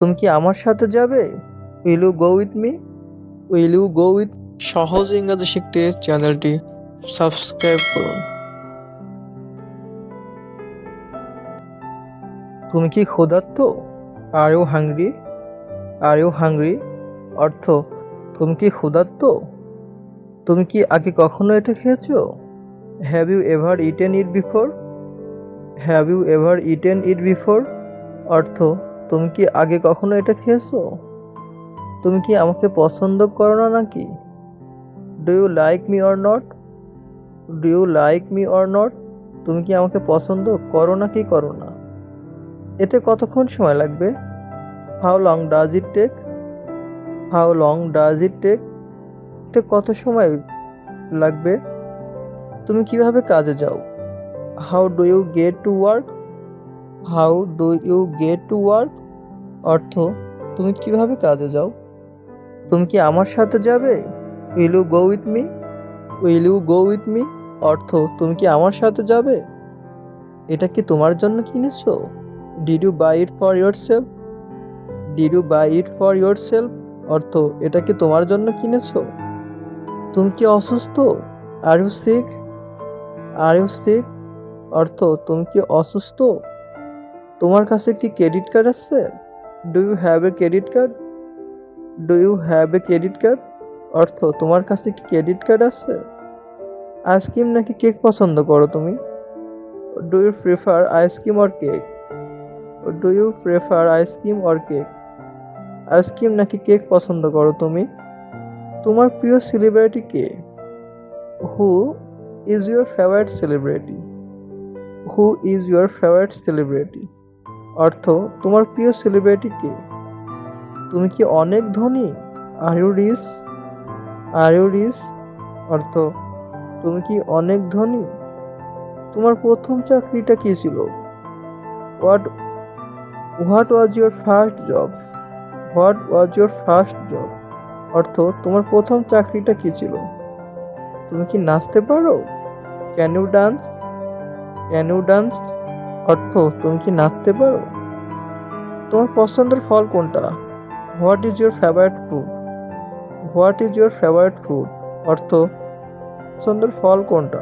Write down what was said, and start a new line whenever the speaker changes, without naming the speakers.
তুমি কি আমার সাথে যাবে? Will you go with me? Will you go with?
সহজ ইংরেজি শিখতে চ্যানেলটি সাবস্ক্রাইব করুন।
তুমি কি ক্ষুধার্ত? Are you hungry? Are you hungry অর্থ তুমি কি ক্ষুধার্ত? তুমি কি আগে কখনো এটা খেয়েছো? Have you ever eaten it before? Have you ever eaten it before অর্থ তুমি কি আগে কখনো এটা খেয়েছো? তুমি কি আমাকে পছন্দ করো না নাকি? Do you like me or not? Do you like me or not তুমি কি আমাকে পছন্দ করো নাকি করো না? এতে কতক্ষণ সময় লাগবে? How long does it take? How long does it take এতে কত সময় লাগবে? তুমি কিভাবে কাজে যাও? How do you get to work? How do you get to work অর্থ তুমি কিভাবে কাজে যাও? তুমি কি আমার সাথে যাবে? Will you go with me? Will you go with me অর্থ তুমি কি আমার সাথে যাবে? এটা কি তোমার জন্য কিনেছো? Did you buy it for yourself? Did you buy it for yourself অর্থ এটা কি তোমার জন্য কিনেছো? তুমি কি অসুস্থ? Are you sick? Are you sick অর্থ তুমি কি অসুস্থ? তোমার কাছে কি ক্রেডিট কার্ড আছে? Do you have a credit card? Do you have a credit card অর্থ তোমার কাছে কি ক্রেডিট কার্ড আছে? আইসক্রিম নাকি কেক পছন্দ করো তুমি? Do you prefer ice cream or cake? Do you prefer ice cream or cake ice cream নাকি কেক পছন্দ করো তুমি? তোমার প্রিয় সেলিব্রিটি কে? Who is your favourite celebrity? Who is your favourite celebrity অর্থ তোমার প্রিয় সেলিব্রিটি কে? তুমি কি অনেক ধনী? Are you rich? Are you rich অর্থ তুমি কি অনেক ধনী? তোমার প্রথম চাকরিটা কি ছিল? What what was your first job? What was your first job অর্থ তোমার প্রথম চাকরিটা কি ছিল? তুমি কি নাচতে পারো? Can you dance? Can you dance অর্থ তুমি কি নাচতে পারো? তোমার পছন্দের ফল কোনটা? What is your favourite fruit? What is your favourite fruit অর্থ পছন্দের ফল কোনটা?